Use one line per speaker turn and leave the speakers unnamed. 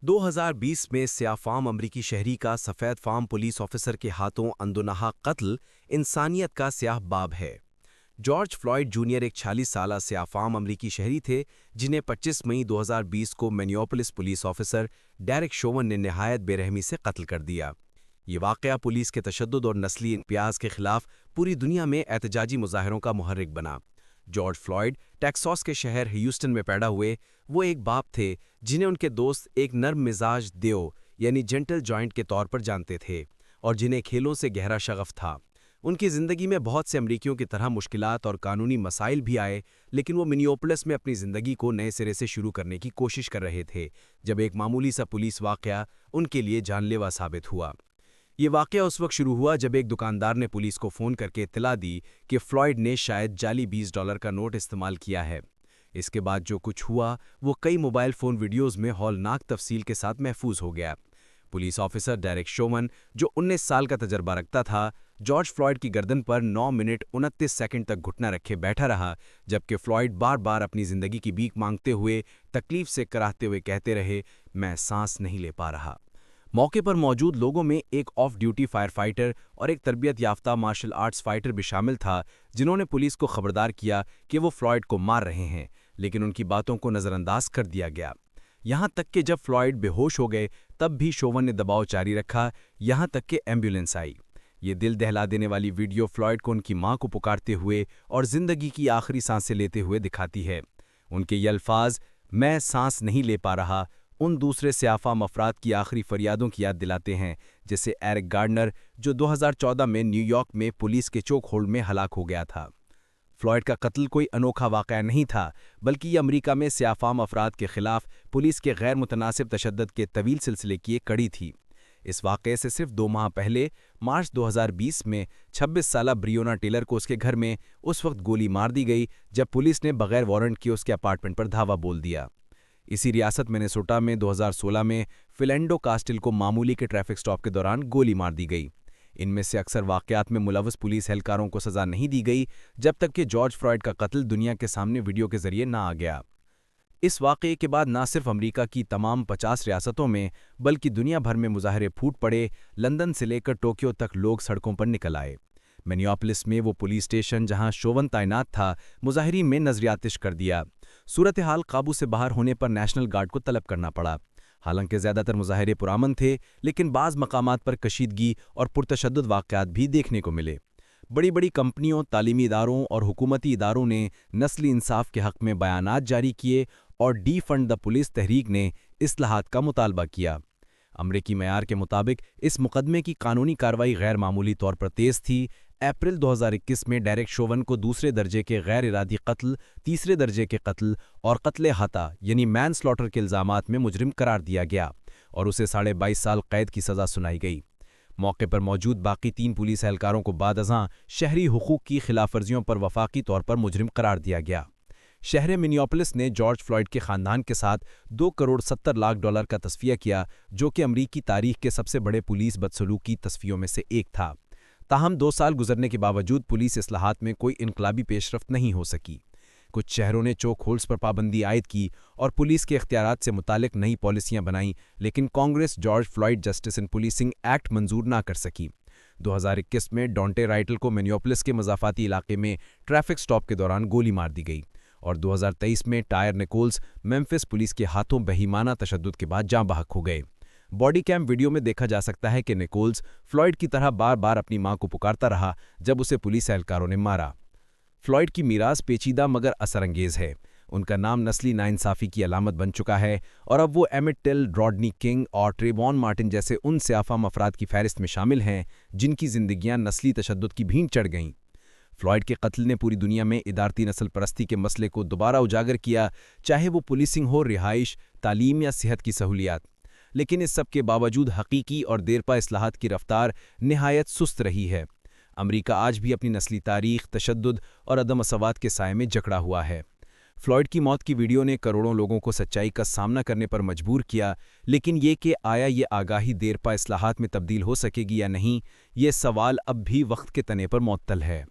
2020 में स्याह फार्म अमरीकी शहरी का सफ़ेद फार्म पुलिस ऑफिसर के हाथों अंदुनहा कत्ल इंसानियत का स्याह बाब है। जॉर्ज फ्लॉयड जूनियर एक 46 साला स्याह फार्म अमरीकी शहरी थे जिन्हें 25 मई 2020 को Minneapolis police officer Derek Sovan ने निहायत बेरहमी से कत्ल कर दिया। ये वाक़या पुलिस के तशद्दुद और नस्ली इंपियाज के खिलाफ पूरी दुनिया में एहतजाजी मुजाहरों का मुहर्रिक बना। जॉर्ज फ्लॉयड टेक्सास के शहर ह्यूस्टन में पैदा हुए। वो एक बाप थे जिन्हें उनके दोस्त एक नर्म मिजाज देव यानी जेंटल जॉइंट के तौर पर जानते थे और जिन्हें खेलों से गहरा शगफ था। उनकी ज़िंदगी में बहुत से अमरीकियों की तरह मुश्किलात और कानूनी मसाइल भी आए, लेकिन वो मिनियापोलिस में अपनी ज़िंदगी को नए सिरे से शुरू करने की कोशिश कर रहे थे जब एक मामूली सा पुलिस वाक़या उनके लिए जानलेवा साबित हुआ। ये वाक़या उस वक्त शुरू हुआ जब एक दुकानदार ने पुलिस को फ़ोन करके इत्तला दी कि फ्लॉयड ने शायद जाली $20 का नोट इस्तेमाल किया है। इसके बाद जो कुछ हुआ वो कई मोबाइल फ़ोन वीडियोज़ में हौलनाक तफसील के साथ महफूज हो गया। पुलिस ऑफिसर डेरेक शोवन, जो 19 साल का तजर्बा रखता था, जॉर्ज फ्लॉयड की गर्दन पर 9 मिनट 29 सेकंड तक घुटना रखे बैठा रहा, जबकि फ्लॉयड बार बार अपनी ज़िंदगी की भीख मांगते हुए, तकलीफ से कराहते हुए कहते रहे, मैं सांस नहीं ले पा रहा। मौके पर मौजूद लोगों में एक ऑफ ड्यूटी फायर फाइटर और एक तरबियत याफ्ता मार्शल आर्ट्स फाइटर भी शामिल था, जिन्होंने पुलिस को खबरदार किया कि वो फ्लॉयड को मार रहे हैं, लेकिन उनकी बातों को नज़रअंदाज कर दिया गया। यहां तक कि जब फ्लॉयड बेहोश हो गए तब भी शोवन ने दबाव जारी रखा, यहां तक कि एम्बुलेंस आई। ये दिल दहला देने वाली वीडियो फ्लॉयड को उनकी मां को पुकारते हुए और जिंदगी की आखिरी सांसें लेते हुए दिखाती है। उनके ये अल्फाज, मैं सांस नहीं ले पा रहा, उन दूसरे स्याफाम अफराद की आखिरी फरियादों की याद दिलाते हैं, जैसे एरिक गार्डनर, जो 2014 में न्यूयॉर्क में पुलिस के चोक होल्ड में हलाक हो गया था। फ्लॉयड का कत्ल कोई अनोखा वाक़या नहीं था, बल्कि ये अमरीका में स्याफाम अफराद के खिलाफ पुलिस के गैर मुतनासिब तशद्दुद के तवील सिलसिले की एक कड़ी थी। इस वाक़े से सिर्फ 2 माह पहले मार्च 2020 में 26 साला ब्रियोना टेलर को उसके घर में उस वक्त गोली मार दी गई जब पुलिस ने बगैर वारंट के उसके अपार्टमेंट पर धावा बोल दिया। इसी रियासत मिनेसोटा में 2016 में फिलेंडो कास्टिल को मामूली के ट्रैफिक स्टॉप के दौरान गोली मार दी गई। इनमें से अक्सर वाक़यात में मुलव्वस पुलिस एहलकारों को सज़ा नहीं दी गई जब तक कि जॉर्ज फ्लॉयड का कत्ल दुनिया के सामने वीडियो के जरिए ना आ गया। इस वाक़ये के बाद ना सिर्फ अमरीका की तमाम 50 रियासतों में बल्कि दुनिया भर में मुजाहरे फूट पड़े। लंदन से लेकर टोक्यो तक लोग सड़कों पर निकल आए। मिनियापोलिस में वो पुलिस स्टेशन जहां शोवन तैनात था, मुजाहिरीन में नजरियातिश कर दिया। सूरत हाल काबू से बाहर होने पर नेशनल गार्ड को तलब करना पड़ा। हालांकि ज़्यादातर मुजाहिरे पुरअमन थे, लेकिन बाज़ मकामात पर कशीदगी और पुरतशद्दुद वाक़यात भी देखने को मिले। बड़ी बड़ी कंपनियों, तालीमी इदारों और हुकूमती इदारों ने नस्ली इंसाफ के हक़ में बयानात जारी किए और डी फंड द पुलिस तहरीक ने इस्लाहात का मुतालबा किया। अमरीकी मयार के मुताबिक इस मुकदमे की कानूनी कार्रवाई गैर मामूली तौर पर तेज़ थी। अप्रैल 2021 में डेरेक शोवन को दूसरे दर्जे के गैर इरादी कत्ल, तीसरे दर्जे के कत्ल और कत्ल हता यानी मैन स्लॉटर के इल्ज़ामात में मुजरिम करार दिया गया और उसे 22.5 साल कैद की सज़ा सुनाई गई। मौके पर मौजूद बाकी 3 पुलिस एहलकारों को बाद अज़ां शहरी हुकूक की खिलाफवर्जियों पर वफाकी तौर पर मुजरिम करार दिया गया। शहर मिनियापोलिस ने जॉर्ज फ्लॉयड के ख़ानदान के साथ $2.70 लाख का तस्फिया किया, जो कि अमरीकी तारीख के सबसे बड़े पुलिस बदसलूकी तस्फियों में से एक था। ताहम 2 साल गुजरने के बावजूद पुलिस इस्लाहात में कोई इनकलाबी पेशरफ्त नहीं हो सकी। कुछ शहरों ने चोक होल्ड्स पर पाबंदी आयद की और पुलिस के इख्तियारात से मुतालिक नई पॉलिसियां बनाईं, लेकिन Congress George Floyd justice in policing act मंजूर ना कर सकी। 2021 में डॉन्टे राइटल को मिनियापोलिस के मज़ाफ़ाती इलाके में ट्रैफिक स्टॉप के दौरान गोली मार दी गई और 2023 में टायर निकोल्स मेम्फिस पुलिस के हाथों बेईमाना तशद्दुद के बाद जाँ बहक हो गए। बॉडी कैम वीडियो में देखा जा सकता है कि निकोल्स फ्लॉयड की तरह बार बार अपनी मां को पुकारता रहा जब उसे पुलिस एहलकारों ने मारा। फ्लॉयड की मीरास पेचीदा मगर असरअंगेज है। उनका नाम नस्ली नाइंसाफ़ी की अलामत बन चुका है और अब वो एमिट टिल, रॉडनी किंग और ट्रेवॉन मार्टिन जैसे उन स्याफाम अफराद की फहरिस्त में शामिल हैं जिनकी जिंदगियां नस्ली तशद्दुद की भीड़ चढ़ गईं। फ्लॉयड के कत्ल ने पूरी दुनिया में इदारती नस्ल परस्ती के मसले को दोबारा उजागर किया, चाहे वो पुलिसिंग हो, रिहाइश, तालीम या सेहत की सहूलियात। लेकिन इस सब के बावजूद हकीकी और देरपा इस्लाहात की रफ्तार निहायत सुस्त रही है। अमरीका आज भी अपनी नस्ली तारीख, तशद्दुद और अदम मसवात के साये में जकड़ा हुआ है। फ्लॉयड की मौत की वीडियो ने करोड़ों लोगों को सच्चाई का सामना करने पर मजबूर किया, लेकिन ये कि आया ये आगाही देरपा इस्लाहात में तब्दील हो सकेगी या नहीं, ये सवाल अब भी वक्त के तने पर मुअत्तल है।